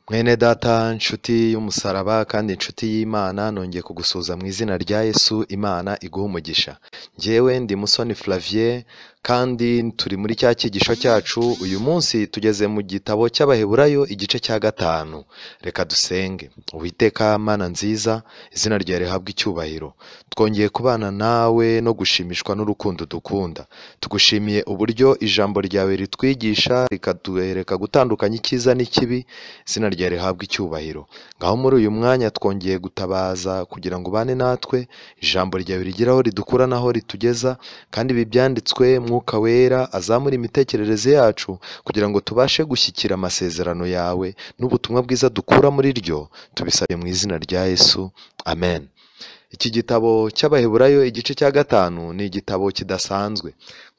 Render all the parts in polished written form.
Mwene data nshuti y'umusaraba kandi inshuti y'Imana, nongeye kugusuhuza mu izina rya Yesu. Imana iguha umugisha. Njyewe ndi Musoni Flavien kandi turi muri cya cyigisho cyacu. Uyu munsi tugeze mu gitabo cy'Abaheburayo igice cya 5. Reka dusenge. Uwiteka Mana nziza, izina ryawe rihabwe icyubahiro. Twongeye kubana nawe no gushimishwa n'urukundo dukunda. Tugushimiye uburyo ijambo ryawe ritwigisha rikaduhereka gutandukanya icyiza n'ikibi. Izina ryawe rihabwe icyubahiro. Ngaho muri uyu mwanya twongeye gutabaza kugira ngo ubane natwe, ijambo ryawe rigire aho ridukura naho ritugeza, kandi ibi byanditswe Mwuka Wera azamura imitekerereze yacu kugira ngo tubashe gushyikira amasezerano yawe n'ubutumwa bwiza dukura muri ryo. Tubisabye mu izina rya Yesu, amen. Iki gitabo cy'Abaheburayo igice cya 5 ni igitabo kidasanzwe.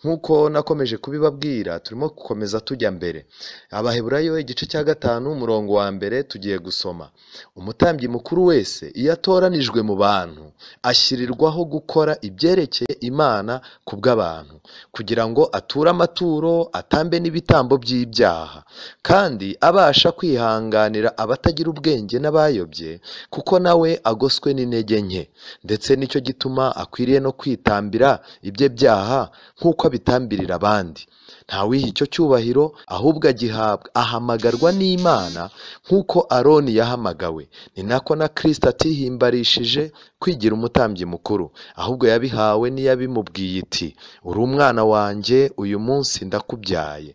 Nk'uko nakomeje kubibabwira, turimo gukomeza tujya mbere. Abaheburayo igice cya 5 umurongo wa mbere tugiye gusoma. Umutambyi mukuru wese iyo atoranijwe mu bantu ashyirirwaho gukora ibyerekeye Imana ku bw'abantu, kugira ngo ature amaturo, atambe n'ibitambo by'ibyaha, kandi abasha kwihanganira abatagira ubwenge n'abayobye, kuko nawe agoswe n'intege nke. Ndetse nicyo gituma akwiriye no kwitambira ibye byaha nk'uko abitambirira abandi. Ntawiha icyo cyubahiro, ahubwo agihabwa ahamagarwa n'Imana nk'uko Aroni yahamagawe. Ni nako na Kristo atihimbarishije kwigira umutambyi mukuru, ahubwo yabihawe n'iyabimubwiye iti, uri umwana wanjye, uyu munsi ndakubyaye.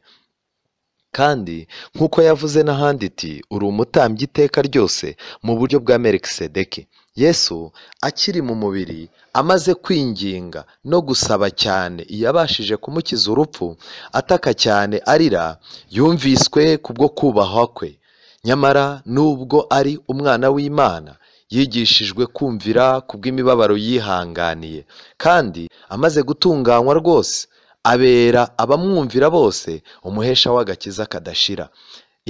Kandi nk'uko yavuze n'ahandi iti, uri umutambyi iteka ryose mu buryo bwa Melikisedeki. Yesu akiri mu mubiri, amaze kwinginga no gusaba cyane iyabashije kumukiza urupfu, ataka cyane arira, yumviswe kubwo kubahwa kwe. Nyamara nubwo ari umwana w'Imana, yigishijwe kumvira kubw'imibabaro yihanganiye, kandi amaze gutunganywa rwose, abera abamwumvira bose umuhesha w'agakiza kadashira.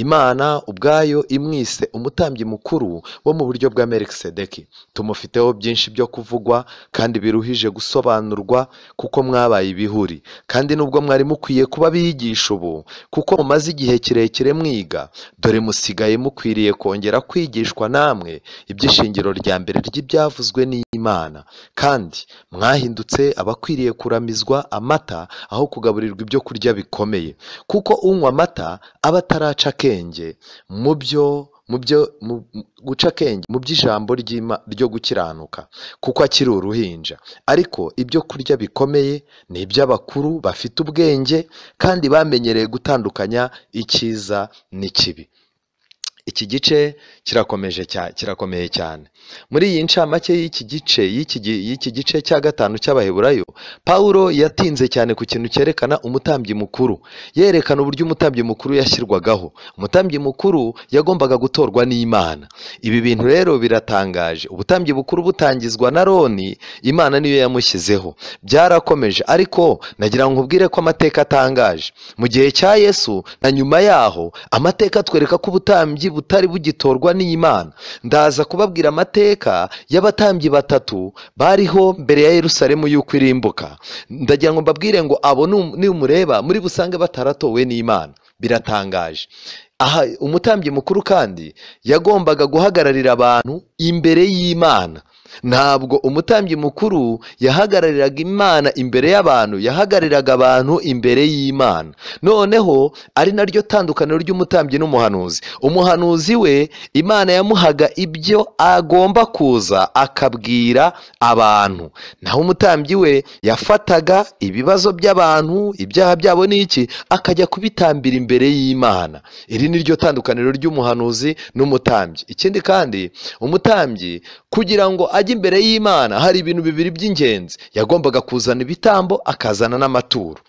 Imana ubwayo imwise umutambyi mukuru wo mu buryo bwa Melikisedeki. Tumufiteho byinshi byo kuvugwa kandi biruhije gusobanurwa, kuko mwabaye ibihuri. Kandi nubwo mwari mukwiye kuba biyigisha ubu, kuko mumaze igihe kirekire mwiga, dore musigaye mukwiriye kongera kwigishwa namwe iby'ishingiro rya mbere ry'ibyavuzwe n'Imana. Kandi mwahindutse abakwiriye kuramizwa amata aho kugaburirwa ibyo kurya bikomeye, kuko unywa amata aba ataraca akenge guca akenge mu by'ijambo ryo gukiranuka, kuko akiri uruhinja. Ariko ibyo kurya bikomeye ni iby'abakuru bafite ubwenge kandi bamenyereye gutandukanya icyiza n'ikibi. Iki gice kirakomeye cyane. Muri iyi ncamake y'iki gice cya 5 cy'Abaheburayo, Pawulo yatinze cyane ku kintu cyerekana umutambyi mukuru, yerekana uburyo umutambyi mukuru yashyirwagaho. Umutambyi mukuru yagombaga gutorwa n'Imana. Ibi bintu rero biratangaje. Ubutambyi bukuru butangizwa na Aroni, Imana niyo yamushyizeho. Byarakomeje, ariko nagira ngo nkubwire ko amateka atangaje. Mu gihe cya Yesu na nyuma yaho, amateka atwereka ko ubutambyi butari bugitorwa n'Imana. Ndaza kubabwira amateka y'abatambyi 3 bariho mbere ya Yerusalemu y'uko irimbuka. Ndagira ngo mbabwire ngo abo nimureba muri busange bataratowe n'Imana. Biratangaje. Aha umutambyi mukuru kandi yagombaga guhagararira abantu imbere y'Imana. Ntabwo umutambyi mukuru yahagarariraga Imana imbere y'abantu, yahagarariraga abantu imbere y'Imana. Noneho ari naryo tandukaniro ry'umutambyi n'umuhanuzi. Umuhanuzi we Imana yamuhaga ibyo agomba kuza akabwira abantu, naho umutambyi we yafataga ibibazo by'abantu, ibyaha byabo n'iki, akajya kubitambira imbere y'Imana. Iri niryo tandukaniro ry'umuhanuzi n'umutambyi. Ikindi kandi umutambyi kugira ngo ajye imbere y'Imana hari ibintu bibiri by'ingenzi. Yagombaga kuzana ibitambo, akazana n'amaturo.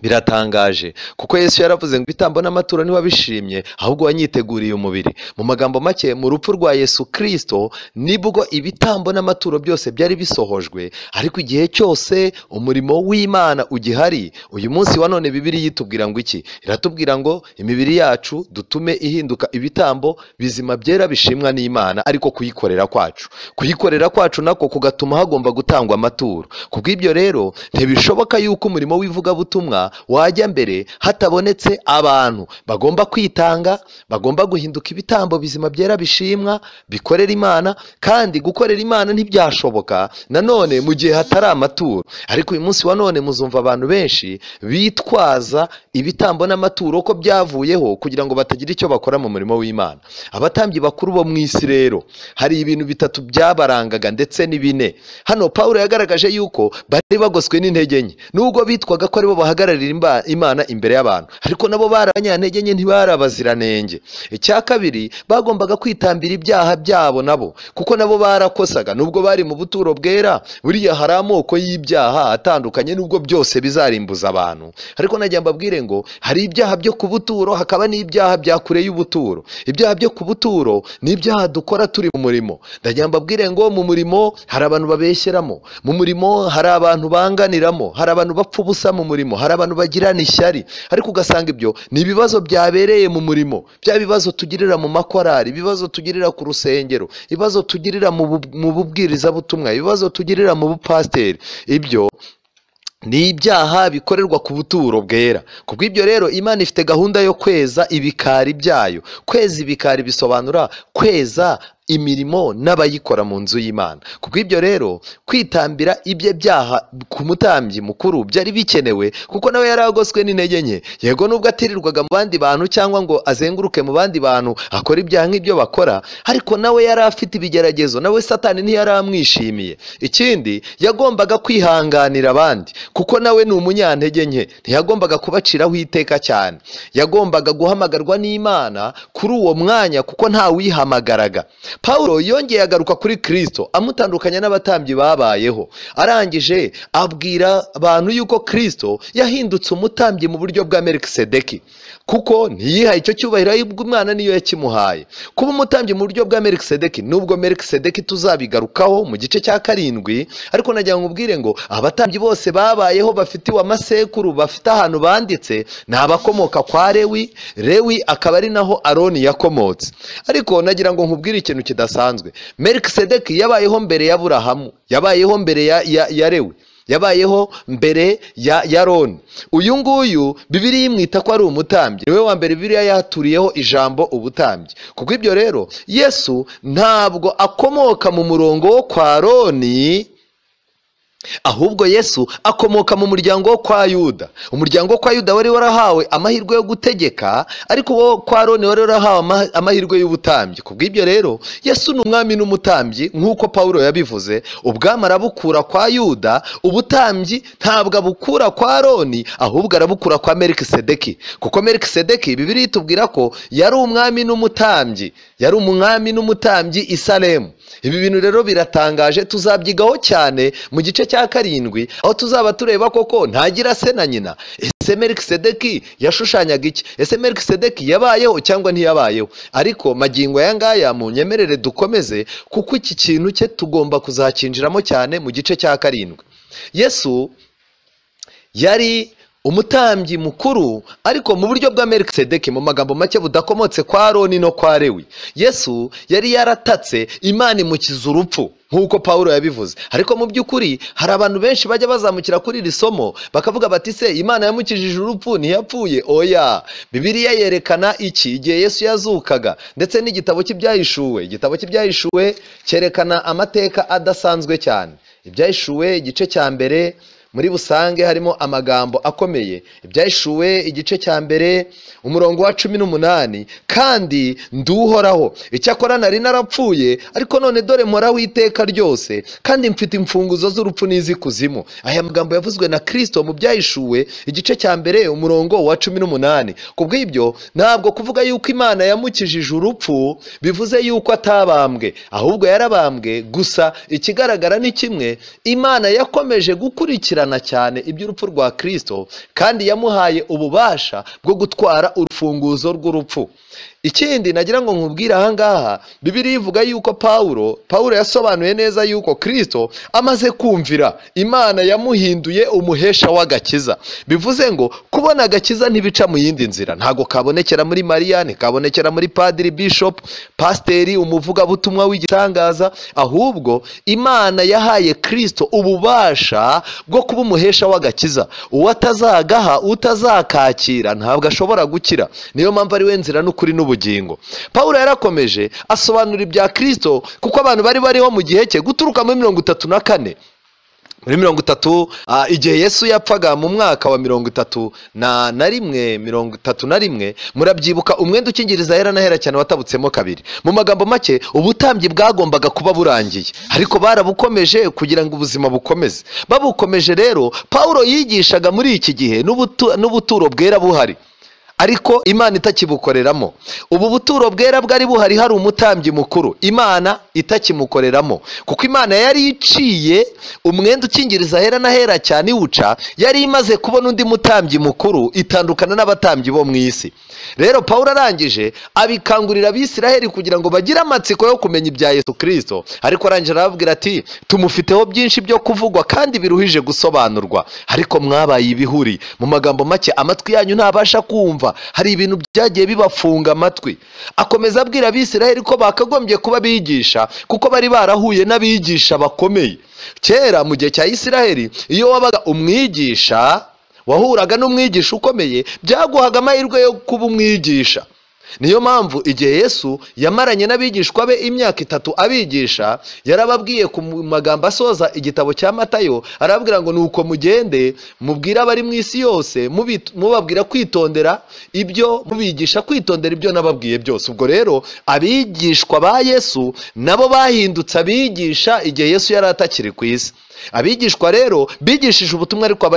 biratangaje kuko Yesu yaravuze ngo ibitambo n'amaturo ntiwabishimye ahubwo wanyiteguriye umubiri. Mu magambo make, mu rupfu rwa Yesu Kristo nibwo ibitambo n'amaturo byose byari bisohojwe, ariko igihe cyose umurimo w'Imana ugihari. Uyu munsi wa none Bibiliya itubwira ngo iki? Iratubwira ngo imibiri yacu dutume ihinduka ibitambo bizima byera bishimwa n'Imana, ariko kuyikorera kwacu nako kugatuma hagomba gutangwa amaturo. Kubw'ibyo rero ntibishoboka yuko umurimo w'ivugabutumwa wajya mbere hatabonetse abantu bagomba kwitanga, bagomba guhinduka ibitambo bizima byera bishimwa bikorera Imana. Kandi gukorera Imana ntibyashoboka nanone mu gihe hatari amaturo. Ariko uyu munsi wa none muzumva abantu benshi bitwaza ibitambo n'amaturo ko byavuyeho kugira ngo batagira icyo bakora mu murimo w'Imana. Abatambyi bakuru bo mu isi rero hari ibintu bitatu byabarangaga ndetse ni bine. Hano Pawulo yagaragaje yuko bari bagoswe n'intege nke, nubwo bitwaga ko aribo bahagararira Imana imbere y'abantu, ariko nabo bari abanyantege nke, ntibari abaziranenge. Icya kabiri, bagombaga kwitambira ibyaha byabo nabo, kuko nabo barakosaga. Nubwo bari mu buturo bwera, buriya hari amoko y'ibyaha atandukanye, nubwo byose bizarimbuza abantu. Ariko najya mbabwire ngo hari ibyaha byo ku buturo, hakaba n'ibyaha bya kure y'ubuturo. Ibyaha byo ku buturo ni ibyaha dukora turi mu murimo. Najya mbabwire ngo mu murimo hari abantu babeshyeramo, mu murimo hari abantu banganiramo, hari abantu bapfa ubusa mu murimo, hari abantu bagirana ishyari. Ariko ugasanga ibyo ni ibibazo byabereye mu murimo, bya bibazo tugirira mu makorari, ibibazo tugirira ku rusengero, ibibazo tugirira mu bubwirizabutumwa, ibibazo tugirira mu bupasiteri. Ibyo ni ibyaha bikorerwa ku buturo bwera. Kubw'ibyo rero Imana ifite gahunda yo kweza ibikari byayo. Kweza ibikari bisobanura kweza imirimo n'abayikora mu nzu y'Imana. Kubw'ibyo rero kwitambira ibyo byaha ku mutambyi mukuru byari bikenewe, kuko nawe yaragoswe n'intege nke. Yego nubwo atirirwaga mu bandi bantu cyangwa ngo azenguruke mu bandi bantu akora ibyaha nk'ibyo bakora, ariko nawe yari afite ibigeragezo, nawe Satani ntiyari amwishimiye. Ikindi, yagombaga kwihanganira abandi, kuko nawe ni umunyantege nke, ntiyagombaga kubaciraho iteka cyane. Yagombaga guhamagarwa n'Imana kuri uwo mwanya, kuko nta wihamagaraga. Pawulo yongeye agaruka kuri Kristo, amutandukanya n'abatambyi babayeho. Arangije abwira abantu yuko Kristo yahindutse umutambyi mu buryo bwa Melikisedeki, kuko ntiyihaye icyo cyubahiro, ahubwo Imana niyo yakimuhaye. Kuba umutambyi mu buryo bwa Melikisedeki, nubwo Melikisedeki tuzabigarukaho mu gice cya 7, ariko nagira ngo ubwire ngo abatambyi bose babayeho bafitiwe amasekuru, bafite ahantu banditse, ni abakomoka kwa Lewi. Lewi akaba ari naho Aroni yakomotse. Ariko nagira ngo nkubwire ikintu kidasanzwe. Melikisedeki yabayeho mbere ya Aburahamu, yabayeho mbere ya Lewi, yabayeho mbere ya Aroni. Uyu nguyu Bibiliya imwita ko ari umutambyi, niwe wa mbere Bibiliya yaturiyeho ijambo ubutambyi. Kuko ibyo rero Yesu ntabwo akomoka mu murongo wo kwa Aroni, ahubwo Yesu akomoka mu muryango wo kwa Yuda. Umuryango wo kwa Yuda wari warahawe amahirwe yo gutegeka, ariko wo kwa Aroni wari warahawe amahirwe y'ubutambyi. Kubw'ibyo rero Yesu ni umwami n'umutambyi, nk'uko Pawulo yabivuze. Ubwami arabukura kwa Yuda, ubutambyi ntabwo abukura kwa Aroni, ahubwo arabukura kwa Melikisedeki. Kuko Melikisedeki Bibiliya itubwira ko yari umwami n'umutambyi, yari umwami n'umutambyi i Salemu. Ibi bintu rero biratangaje, tuzabyigaho cyane mu gice cya 7, aho tuzaba tureba koko ntagira se na nyina. Ese Melikisedeki yashushanyaga iki? Ese Melikisedeki yabayeho cyangwa ntiyabayeho? Ariko magingo aya ngaya munyemerere dukomeze, kuko iki kintu cye tugomba kuzakinjiramo cyane mu gice cya 7. Yesu yari umutambyi mukuru, ariko mu buryo bwa Melikisedeki, mu magambo make budakomotse kwa Aroni no kwa Lewi. Yesu yari yaratatse Imana imukiza urupfu, nk'uko Pawulo yabivuze. Ariko mu by'ukuri hari abantu benshi bajya bazamukira kuri iri somo bakavuga bati se Imana yamukijije urupfu ntiyapfuye? Oya, Bibiliya yerekana iki? Igihe Yesu yazukaga, ndetse n'igitabo cy'Ibyahishuwe, igitabo cy'Ibyahishuwe cyerekana amateka adasanzwe cyane. Ibyahishuwe igice cya 1 muri busange harimo amagambo akomeye. Ibyahishuwe igice cya 1 umurongo wa 18, kandi nduhoraho, icyakora nari narapfuye, ariko none dore mporaho iteka ryose, kandi mfite imfunguzo z'urupfu n'iz'ikuzimu. Aya magambo yavuzwe na Kristo mu Byahishuwe igice cya 1 umurongo wa 18. Kubw'ibyo ntabwo kuvuga yuko Imana yamukijije urupfu bivuze yuko atabambwe, ahubwo yarabambwe. Gusa ikigaragara ni kimwe, Imana yakomeje gukurikira akurikirana cyane iby'urupfu rwa Kristo kandi yamuhaye ububasha bwo gutwara urufunguzo rw'urupfu. Ikindi nagira ngo nkubwire aha ngaha, Bibiliya ivuga yuko Pawulo yasobanuye neza yuko Kristo amaze kumvira Imana yamuhinduye umuhesha w'agakiza. Bivuze ngo kubona agakiza ntibica mu yindi nzira, ntago kabonekera muri Mariya, ntikabonekera muri padiri, bishop, pasiteri, umuvugabutumwa w'igitangaza, ahubwo Imana yahaye Kristo ububasha bwo kuba umuhesha w'agakiza. Uwo atazagaha, utazakakira ntabwo ashobora gukira. Niyo mpamvu ari we nzira n'ukuri n'ubugingo. Pawulo yarakomeje asobanura ibya Kristo kuko abantu bari bariho mu gihe cye guturuka muri 34 muri 30 igihe Yesu yapfaga mu mwaka wa 31 murabyibuka umwenda ukingiriza hera na hera cyane watabutsemo kabiri. Mu magambo make ubutambyi bwagombaga kuba burangiye, ariko barabukomeje kugira ngo ubuzima bukomeze. Babukomeje rero Pawulo yigishaga muri iki gihe n'ubuturo bwera buhari, ariko Imana itakibukoreramo. Ubu buturo bwera bwari buhari hari umutambyi mukuru, Imana itakimukoreramo, kuko Imana yari iciye umwenda ukingiriza hera na hera cyane iwuca, yari imaze kubona undi mutambyi mukuru itandukana n'abatambyi bo mu isi. Rero Pawulo arangije abikangurira Abisiraheli kugira ngo bagire amatsiko yo kumenya ibya Yesu Kristo, ariko arangije arababwira ati tumufiteho byinshi byo kuvugwa kandi biruhije gusobanurwa, ariko mwabaye ibihuri. Mu magambo make amatwi yanyu ntabasha kumva, hari ibintu byagiye bibafunga amatwi. Akomeza abwira Abisiraheli ko bakagombye kuba bigisha kuko bari barahuye n'abigisha bakomeye. Kera mu gihe cya Isiraheli iyo wabaga umwigisha, wahuraga n'umwigisha ukomeye, byaguhaga amahirwe yo kuba umwigisha. Niyo mpamvu igihe Yesu yamaranye n'abigishwa be imyaka 3 abigisha, yarababwiye ku magambo asoza igitabo cya Matayo, arababwira ngo nuko mugende mubwira abari mu isi yose, mubabwira kwitondera ibyo, mubigisha kwitondera ibyo nababwiye byose. Ubwo rero abigishwa ba Yesu nabo bahindutse abigisha igihe Yesu yari atakiri ku isi. Abigishwa rero bigishije ubutumwa, ariko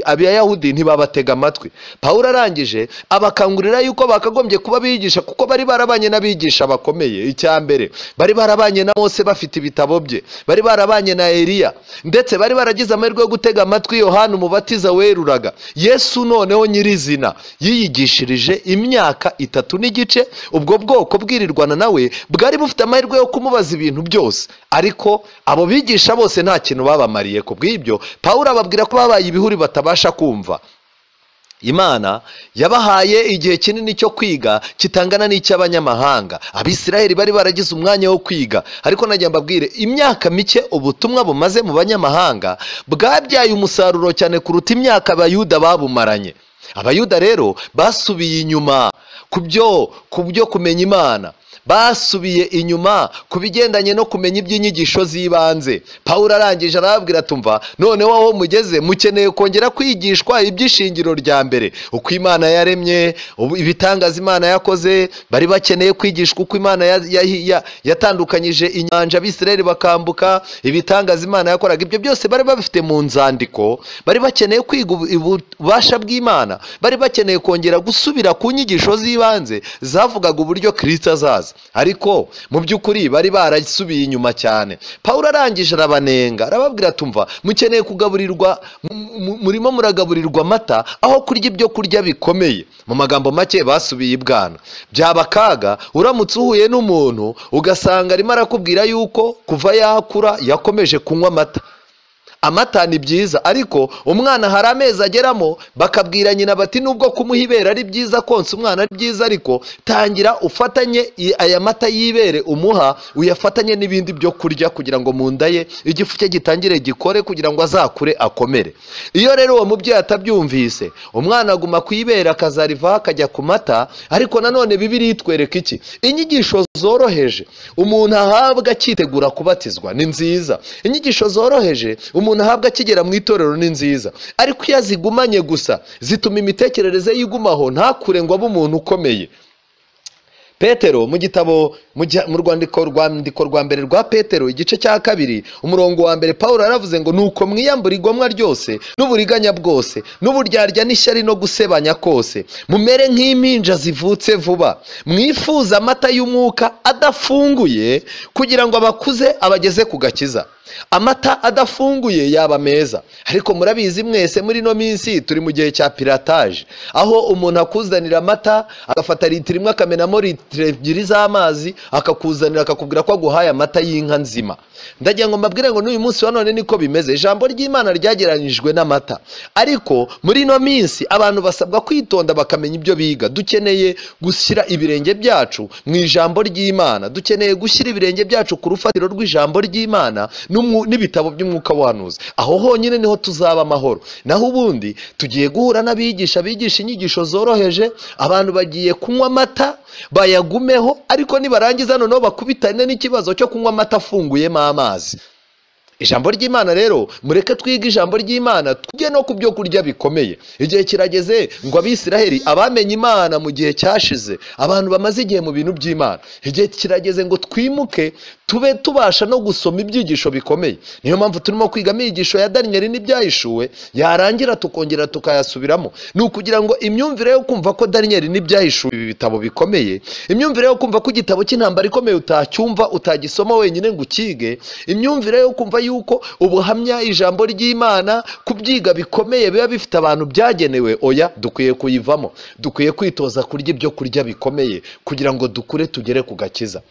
abayahudi ntibabatega amatwi. Pawulo arangije abakangurira yuko bakagombye kuba bigisha kuko bari barabanye n'abigisha bakomeye. Icyambere, bari barabanye na Mose bafite ibitabo bye, bari barabanye na Eliya, ndetse bari baragize amahirwe yo gutega amatwi Yohana umubatiza weruraga. Yesu noneho nyirizina yiyigishirije imyaka 3 n'igice, ubwo bwoko bwirirwana nawe bwari bufite amahirwe yo kumubaza ibintu byose, ariko abo bigisha bose nta kintu babamariye. Ku bw'ibyo Pawulo ababwira ko babaye ibihuri batabasha kumva. Imana yabahaye igihe kinini cyo kwiga kitangana n'icy'abanyamahanga. Abisiraheli bari baragize umwanya wo kwiga, ariko najya mbabwire imyaka mike ubutumwa bumaze mu banyamahanga bwabyaye umusaruro cyane kuruta imyaka Abayuda babumaranye. Abayuda rero basubiye inyuma ku byo kumenya Imana, basubiye inyuma ku bigendanye no kumenya iby'inyigisho z'ibanze. Pawulo arangije arababwira tumva noneho aho mugeze mukeneye kongera kwigishwa iby'ishingiro rya mbere, uko Imana yaremye, ibitangaza Imana yakoze. Bari bakeneye kwigishwa uko Imana yatandukanyije inyanja Abisiraheli bakambuka, ibitangaza Imana yakoraga. Ibyo byose bari babifite mu nzandiko. Bari bakeneye kwiga ububasha bw'Imana, bari bakeneye kongera gusubira ku nyigisho z'ibanze zavugaga uburyo Kristo azaza, ariko mu by'ukuri bari barasubiye inyuma cyane. Pawulo arangije arabanenga, arababwira tumva mukeneye kugaburirwa, murimo muragaburirwa amata aho kurya ibyo kurya bikomeye. Mu magambo make basubiye ibwana. Byaba kaga uramutse uhuye n'umuntu ugasanga arimo arakubwira yuko kuva yakura yakomeje kunywa amata. Amata ni byiza, ariko umwana hari amezi ageramo bakabwira nyina bati nubwo kumuha ibere ari byiza, konsa umwana ari byiza, ariko tangira ufatanye aya mata y'ibere umuha uyafatanye n'ibindi byo kurya kugira ngo mu nda ye igifu cye gitangire gikore kugira ngo azakure akomere. Iyo rero uwo mubyeyi atabyumvise, umwana aguma ku ibere akazarivaho akajya ku mata. Ariko nanone Bibiliya itwereka iki? Inyigisho zoroheje umuntu ahabwa akitegura kubatizwa ni nziza. Inyigisho zoroheje umuntu ahabwa akigera mu itorero ni nziza, ariko iyo azigumanye gusa zituma imitekerereze yigumaho, ntakure ngo abe umuntu ukomeye. Petero mu gitabo mu rwandiko rwa mbere rwa Petero igice cya 2 umurongo wa mbere Pawulo yaravuze ngo nuko mwiyambura igomwa ryose n'uburiganya bwose n'uburyarya n'ishyari no gusebanya kose mumere nk'impinja zivutse vuba mwifuza amata y'umwuka adafunguye kugira ngo abakuze abageze ku gakiza. Amata adafunguye yaba meza, ariko murabizi mwese muri no minsi turi mu gihe cya piratage, aho umuntu akuzanira amata agafata litiro imwe akamenamo litiro 2 z'amazi akakuzanira akakubwira ko aguhaye amata y'inka nzima. Ndagira ngo mbabwire ngo n'uyu munsi wa none niko bimeze. Ijambo ry'Imana ryageranijwe n'amata, ariko muri no minsi abantu basabwa kwitonda bakamenya ibyo biga. Dukeneye gushyira ibirenge byacu mu ijambo ry'Imana, dukeneye gushyira ibirenge byacu ku rufatiro rw'ijambo ry'Imana n'ibitabo by'umwuka wanuze. Aho honyine niho tuzaba amahoro. Naho ubundi tugiye guhura n'abigisha bigisha inyigisho zoroheje, abantu bagiye kunywa amata bayagumeho, ariko nibarangiza noneho bakubitane n'ikibazo cyo kunywa amata afunguyemo amazi. Ijambo ry'Imana rero mureke twige ijambo ry'Imana, tujye no ku byo kurya bikomeye. Igihe kirageze ngo Abisiraheli abamenye Imana mu gihe cyashize, abantu bamaze igihe mu bintu by'Imana, igihe kirageze ngo twimuke tube tubasha no gusoma ibyigisho bikomeye. Niyo mpamvu turimo kwiga imigisho ya Daniel n'ibyahishuwe, yarangira tukongera tukayasubiramo. Ni ukugira ngo imyumvire yo kumva ko Daniel n'ibyahishuwe ibi bitabo bikomeye, imyumvire yo kumva ko igitabo cy'intambara ikomeye utacyumva utagisoma wenyine ngo ukige, imyumvire yo kumva yuko ubuhamya ijambo ry'Imana kubyiga bikomeye biba bifite abantu byagenewe, oya, dukwiye kuyivamo. Dukwiye kwitoza kurya ibyo kurya bikomeye kugira ngo dukure tugere ku gakiza.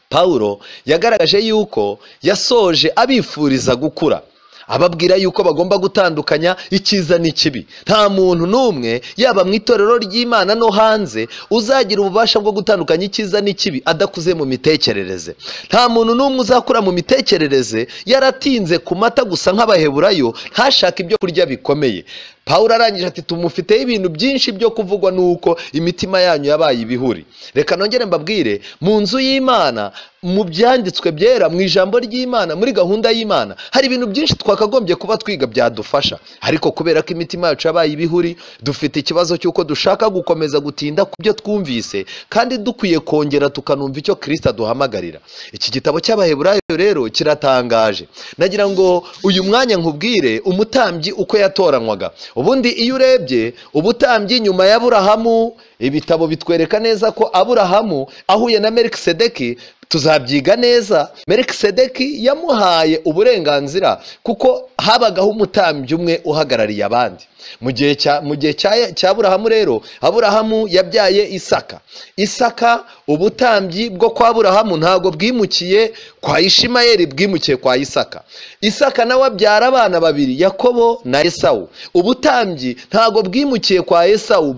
Pawulo yagaragaje yuko yasoje abifuriza gukura, ababwira yuko bagomba gutandukanya icyiza n'ikibi. Nta muntu n'umwe yaba mu itorero ry'Imana no hanze uzagira ububasha bwo gutandukanya icyiza n'ikibi adakuze mu mitekerereze. Nta muntu n'umwe uzakura mu mitekerereze yaratinze ku mata gusa nk'Abaheburayo, ntashaka ibyo kurya bikomeye. Pawulo arangije ati tumufiteho ibintu byinshi byo kuvugwa nuko imitima yanyu yabaye ibihuri. Reka nongere mbabwire, mu nzu y'Imana, mu byanditswe byera, mu ijambo ry'Imana, muri gahunda y'Imana hari ibintu byinshi twakagombye kuba twiga byadufasha, ariko kubera ko imitima yacu yabaye ibihuri dufite ikibazo cy'uko dushaka gukomeza gutinda ku byo twumvise, kandi dukwiye kongera tukanumva icyo Kristo aduhamagarira. Iki gitabo cy'Abaheburayo rero kiratangaje. Nagira ngo uyu mwanya nkubwire umutambyi uko yatoranywaga. Ubundi iyo urebye ubutambyi nyuma ya Aburahamu, ibitabo bitwereka neza ko Aburahamu ahuye na Melikisedeki, tuzabyiga neza. Melikisedeki yamuhaye uburenganzira kuko habagaho umutambyi umwe uhagarariye abandi. Mu gihe cya Aburahamu rero, Aburahamu yabyaye Isaka. Isaka, ubutambyi bwo kwa Aburahamu ntago bwimukiye kwa Ishimayeli, bwimukiye kwa Isaka. Isaka nawe abyara abana babiri, Yakobo na Esawu. Ubutambyi ntago bwimukiye kwa Esawu,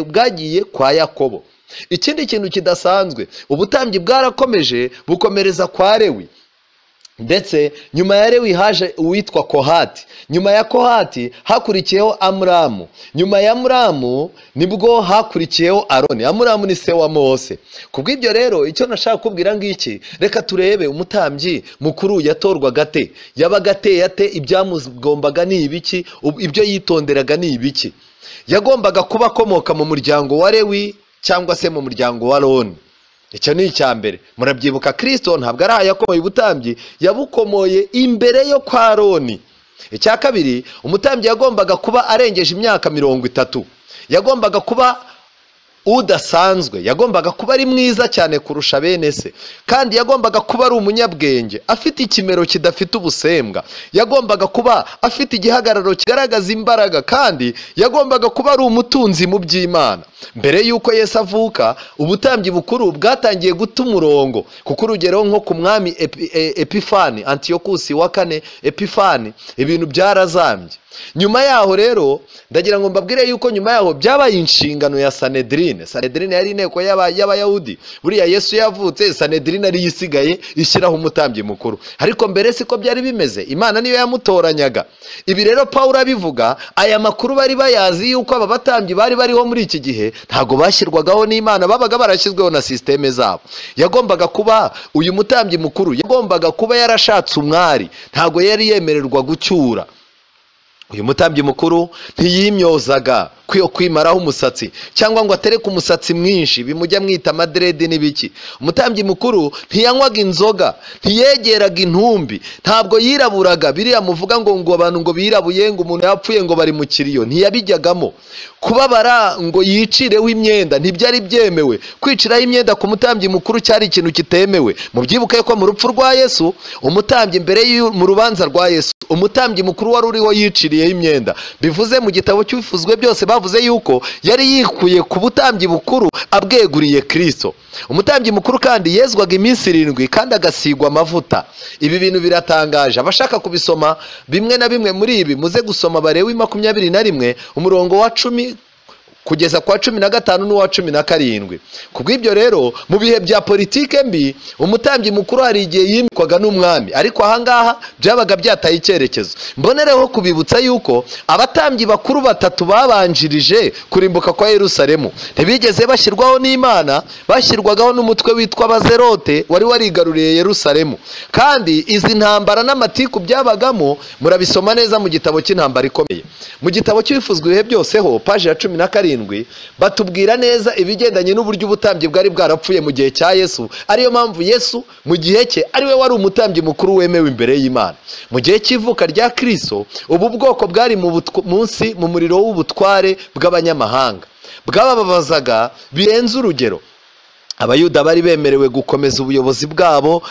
bwagiye kwa Yakobo. Ikindi kintu kidasanzwe, ubutambyi bwarakomeje bukomereza kwa Lewi, ndetse nyuma ya Lewi haje uwitwa Kohati. Nyuma ya Kohati hakurikiyeho Amuramu. Nyuma ya Amuramu nibwo hakurikiyeho Aroni. Amuramu ni se wa Mose. Kubw'ibyo rero icyo nashaka kubwira ngiki, reka turebe umutambyi mukuru yatorwaga ate, yabaga ateye ate, ibyamugombaga ni ibiki, ibyo yitonderaga ni ibiki. Yagombaga kuba akomoka mu muryango wa Lewi cyangwa se mu muryango wa Aroni. Icyo ni icya mbere. Murabyibuka Kristo ntabwo ari yakomoye ubutambyi, yabukomoye imbere yo kwa Aroni. Icya kabiri, umutambyi yagombaga kuba arengeje imyaka 30. Yagombaga kuba udasanzwe, yagombaga kuba ari mwiza cyane kurusha bene se, kandi yagombaga kuba ari umunyabwenge, afite ikimero kidafite ubusembwa, yagombaga kuba afite igihagararo kigaragaza imbaraga, kandi yagombaga kuba ari umutunzi mu by'Imana. Mbere yuko Yesu avuka, ubutambyi bukuru bwatangiye guta umurongo, kuko urugero nko ku mwami Epifani, Antiyokusi wa 4 Epifani, ibintu byarazambye. Nyuma yaho rero ndagira ngo mbabwire yuko nyuma yaho byabaye inshingano ya Sanedrine. Sanedrine yari inteko y'Abayahudi. Buriya Yesu yavutse, Sanedrine ari yisigaye ishyiraho umutambyi mukuru, ariko mbere siko byari bimeze. Imana niyo yamutoranyaga. Ibi rero Pawulo abivuga, aya makuru bari bayazi yuko aba batambyi bari bariho muri iki gihe ntago bashyirwagaho n'Imana, babaga barashyizweho na systeme zabo. Yagombaga kuba uyu mutambyi mukuru, yagombaga kuba yarashatse umwari, ntago yari yemererwa gucyura. uyu mutambyi mukuru ntiyimyozaga kwimaraho umusatsi cyangwa ngo atereke umusatsi mwinshi bimujya mwita amadredi n'ibiki. umutambyi mukuru ntiyanywaga inzoga, ntiyegeraga intumbi, ntabwo yiraburaga biriya muvuga ngo abantu ngo birabuye ngo umuntu yapfuye ngo bari mu kiriyo, ntiyabijyagamo. kubabara ngo yicireho imyenda ntibyari byemewe. kwiciraho imyenda ku mutambyi mukuru cyari ikintu kitemewe. mubyibuke ko mu rupfu rwa Yesu umutambyi mbere mu rubanza rwa Yesu umutambyi mukuru wari uriho yiciriyeho imyenda. bivuze mu gitabo cy'ubivuzwe byose bavuze yuko yari yikuye ku butambyi bukuru abweguriye Kristo. umutambyi mukuru kandi yezwaga iminsi 7 kandi agasigwa amavuta. ibi bintu biratangaje. abashaka kubisoma bimwe na bimwe muri ibi muze gusoma Balewi 21 umurongo wa 10 kugeza kwa 15 n'uwa 17. kubw'ibyo rero mu bihe bya politike mbi umutambyi mukuru hari igihe yimikwaga n'umwami, ariko ahangaha byabaga byataye icyerekezo. mbonereho kubibutsa yuko abatambyi bakuru 3 babanjirije kurimbuka kwa Yerusalemu ntibigeze bashyirwaho n'Imana, bashyirwagaho n'umutwe witwa Bazerote wari warigaruriye Yerusalemu. kandi izi ntambara n'amatiku byabagamo murabisoma neza mu gitabo cy'intambara ikomeye. mu gitabo cy'ibivuzwe ibihe byose ho page ya 17 batubwira neza ibigendanye n'uburyo ubutambyi bwari bwarapfuye mu gihe cya Yesu. ariyo mpamvu Yesu mu gihe cye ariwe wari umutambyi mukuru wemewe imbere y'Imana. mu gihe cy'ivuka rya Kristo ubu bwoko bwari munsi mu muriro w'ubutware bw'abanyamahanga, bwababazaga birenze urugero. abayuda bari bemerewe gukomeza ubuyobozi bwabo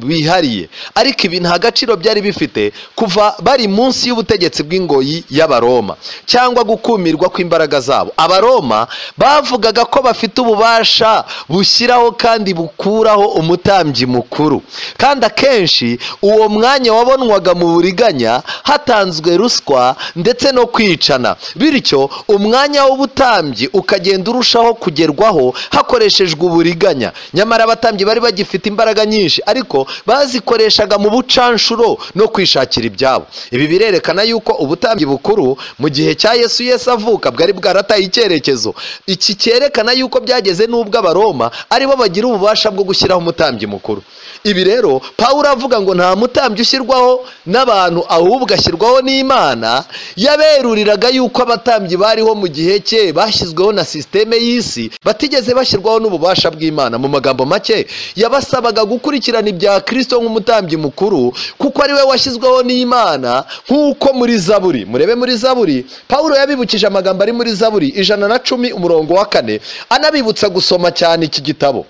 bihariye, ariko ibi nta gaciro byari bifite kuva bari munsi y'ubutegetsi bw'ingoyi y'Abaroma cyangwa gukumirwa kw'imbaraga zabo. Abaroma bavugaga ko bafite ububasha bushyiraho kandi bukuraho umutambyi mukuru, kandi akenshi uwo mwanya wabonwaga mu buriganya, hatanzwe ruswa ndetse no kwicana, bityo umwanya w'ubutambyi ukagenda urushaho kugerwaho hakoreshejwe uburiganya. nyamara abatambyi bari bagifite imbaraga nyinshi, ariko bazikoreshaga mu bucanshuro no kwishakira ibyabo. ibi birerekana yuko ubutambyi bukuru mu gihe cya Yesu avuka bwari bwarataye icyerekezo. iki cyerekana yuko byageze n'ubwo Abaroma aribo bagira ububasha bwo gushyiraho umutambyi mukuru. ibi rero Pawulo avuga ngo nta mutambyi ushyirwaho n'abantu ahubwo ashyirwaho n'Imana, yaberuriraga yuko abatambyi bariho mu gihe cye bashyizweho na sisiteme y'isi, batigeze bashyirwaho n'ububasha bw'Imana. mu magambo make yabasabaga gukurikirana ibya Kristo nk'umutambyi mukuru, kuko ari we washyizweho n'Imana. nk'uko muri Zaburi, murebe muri Zaburi, Pawulo yabibukije amagambo ari muri Zaburi 110 umurongo wa 4, anabibutsa gusoma cyane iki gitabo.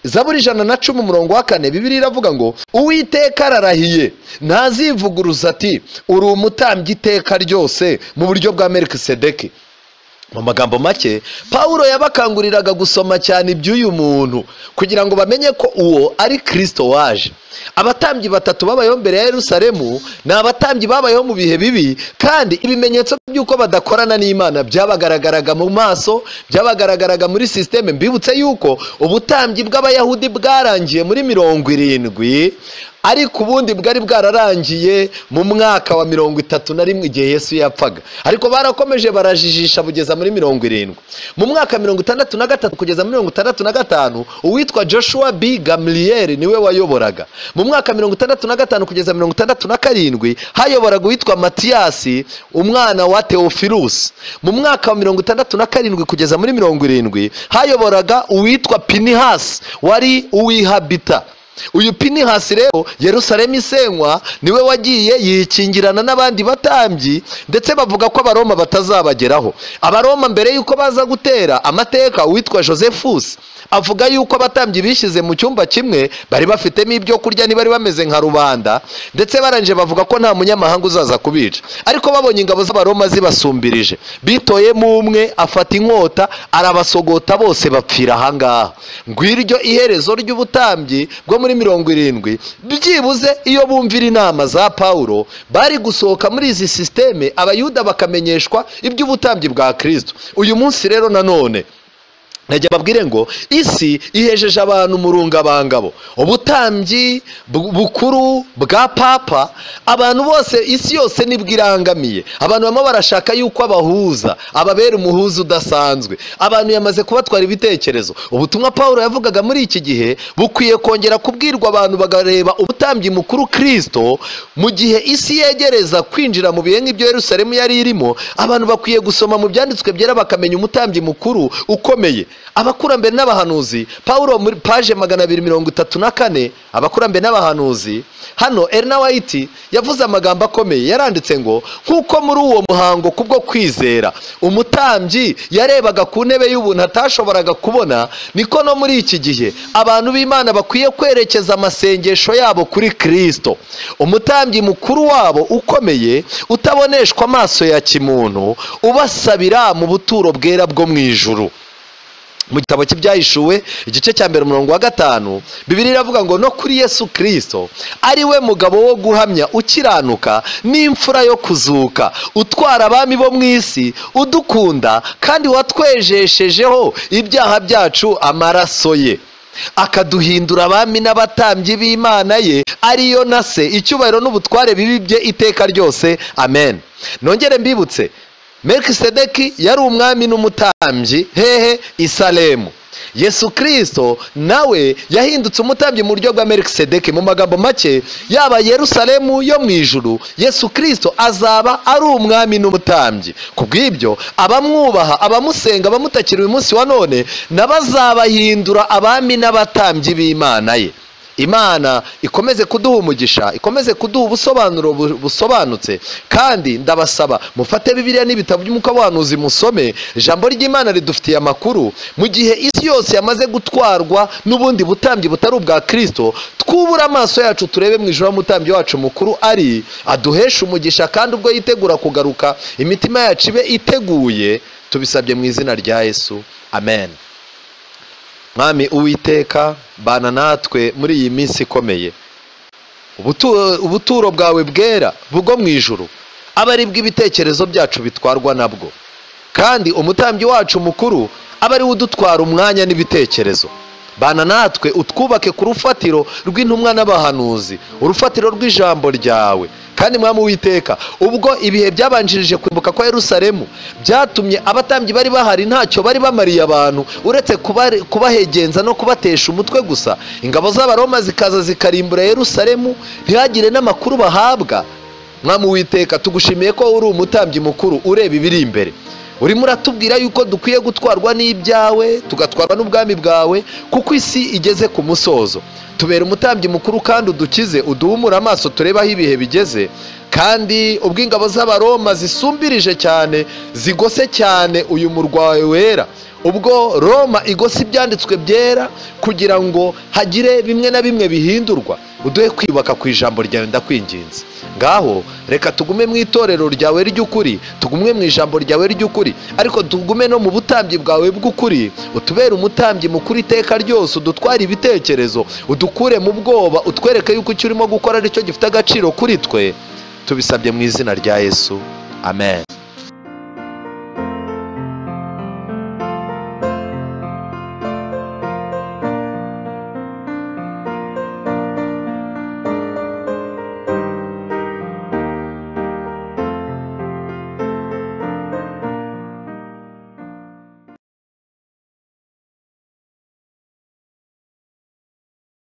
Zaburi 110 umurongo wa 4, Bibiliya iravuga ngo Uwiteka ararahiye ntazivuguruza ati uri umutambyi iteka ryose mu buryo bwa Melikisedeki. mu magambo make Pawulo yabakanguriraga gusoma cyane iby'uyu muntu kugira ngo bamenye ko uwo ari Kristo waje. abatambyi 3 babayeho mbere ya Yerusalemu ni abatambyi babayeho mu bihe bibi, kandi ibimenyetso by'uko badakorana n'Imana byabagaragaraga mu maso, byabagaragaraga muri systeme. mbibutse yuko ubutambyi bw'Abayahudi bwarangiye muri 70, ariko ubundi bwari bwararangiye mu mwaka wa 31 igihe Yesu yapfaga, ariko barakomeje barajijisha bugeza muri 70. mu mwaka 63 kugeza muri 65 uwitwa Joshua B. Gamliel niwe wayoboraga. mu mwaka 65 kugeza 67 hayoboraga uwitwa Matiyasi umwana wa Theophilus. mu mwaka wa 67 kugeza muri 70 hayoboraga uwitwa Pinihasi wari uwihabita. uyu Pinihasi rero Yerusalemu isenywa niwe wagiye yikingirana n'abandi batambyi, ndetse bavuga ko Abaroma batazabageraho. Abaroma mbere yuko baza gutera, amateka witwa Josephus avuga yuko abatambyi bishyize mu cyumba kimwe, bari bafitemo ibyo kurya, ntibari bameze nka rubanda, ndetse baranje bavuga ko nta munyamahanga uzaza kubica. ariko babonye ingabo z'Abaroma zibasumbirije, bitoyemo umwe afata inkota arabasogota, bose bapfira ahangaha. ngwiryo iherezo ry'ubutambyi bwo muri 70. byibuze iyo bumvira inama za Pawulo bari gusohoka muri izi systeme, Abayuda bakamenyeshwa iby'ubutambyi bwa Kristo. uyu munsi rero nanone najya babwire ngo isi ihejeje abantu mu rungabangabo, ubutambyi bukuru bwa papa, abantu bose, isi yose nibwo irangamiye. Abantu bamwe barashaka yuko abahuza, ababera umuhuza udasanzwe. Abantu yamaze kubatwara ibitekerezo. Ubutumwa Pawulo yavugaga muri iki gihe bukwiye kongera kubwirwa abantu, bagareba ubutambyi mukuru Kristo. Mu gihe isi yegereza kwinjira mu bihe nk'ibyo Yerusalemu yari irimo, abantu bakwiye gusoma mu byanditswe byera bakamenya umutambyi mukuru ukomeye. Abakurambere n'abahanuzi, Pawulo muri paje 234, abakurambere n'abahanuzi, hano Ellen White yavuze amagambo akomeye. Yaranditse ngo nkuko muri uwo muhango kubwo kwizera umutambyi yarebaga ku ntebe y'ubuntu atashoboraga kubona, niko no muri iki gihe abantu b'Imana bakwiye kwerekeza amasengesho yabo kuri Kristo, umutambyi mukuru wabo ukomeye, utaboneshwa amaso ya kimuntu, ubasabira mu buturo bwera bwo mu ijuru. Mu gitabo cy'Ibyahishuwe igice cya 1:5, Bibiliya iravuga ngo no kuri Yesu Kristo ari we mugabo wo guhamya, ukiranuka n'imfura yo kuzuka, utwara abami bo mu isi, udukunda kandi watwejeshejeho ibyaha byacu amaraso ye, akaduhindura abami n'abatambyi b'Imana ye, ariyo na se, icyubahiro n'ubutware bibi bye iteka ryose, amen. Nongere mbibutse, Melkisedeki yari umwami n'umutambyi hehe? I Salemu. Yesu Kristo nawe yahindutse umutambyi mu buryo bwa Melkisedeki. Mu magambo make, yaba Yerusalemu yo mu ijuru, Yesu Kristo azaba ari umwami n'umutambyi. Kubw'ibyo abamwubaha, abamusenga, abamutakira uyu munsi wa none, nabazabahindura abami n'abatambyi b'Imana ye. Imana ikomeze kuduha umugisha, ikomeze kuduha ubusobanuro busobanutse. Kandi ndabasaba mufate Bibiliya n'ibitabo by'umwuka w'ubuhanuzi musome. Ijambo ry'Imana ridufitiye amakuru. Mu gihe isi yose yamaze gutwarwa n'ubundi butambyi butari ubwa Kristo, twubura amaso yacu turebe mu ijuru umutambyi wacu mukuru ari, aduhesha umugisha, kandi ubwo yitegura kugaruka imitima yacu ibe iteguye. Tubisabye mu izina rya Yesu, amen. Mwami Uwiteka, bana natwe muri iyi minsi ikomeye. Ubuturo bwawe bwera bwo mu ijuru aba ari bw'ibitekerezo byacu bitwarwa nabwo, kandi umutambyi wacu mukuru aba ari udutwara umwanya n'ibitekerezo. Bana natwe utwubake ku rufatiro rw'intumwa n'abahanuzi, urufatiro rw'ijambo ryawe. Kandi Mwami Uwiteka, ubwo ibihe byabanjirije kwimbuka kwa Yerusalemu byatumye abatambyi bari bahari ntacyo bari bamariye abantu uretse kubahegenza no kubatesha umutwe gusa, ingabo z'Abaroma zikaza zikarimbura Yerusalemu, ntihagire n'amakuru bahabwa. Mwami Uwiteka, tugushimiye ko uri umutambyi mukuru ureba ibiri imbere. Urimo uratubwira yuko dukwiye gutwarwa n'ibyawe, tugatwarwa n'ubwami bwawe, kuko isi igeze ku musozo. Tubera umutambyi mukuru kandi udukize, uduhumura amaso tureba aho ibihe bigeze. Kandi ubwo ingabo z'Abaroma zisumbirije cyane, zigose cyane uyu murwa wawe wera, ubwo Roma igose ibyanditswe byera kugira ngo hagire bimwe na bimwe bihindurwa, uduhe kwibaka ku ijambo ryawe, ndakwinginze. Ngaho reka tugume mu itorero ryawe ry'ukuri, tugume mu ijambo ryawe ry'ukuri, ariko tugume no mu butambyi bwawe bw'ukuri. Utubere umutambyi mukuru iteka ryose, udutware ibitekerezo, udukure mu bwoba, utwereke yuko icyo urimo gukora ari cyo gifite agaciro kuri twe. Tubisabye mu izina rya Yesu, amen.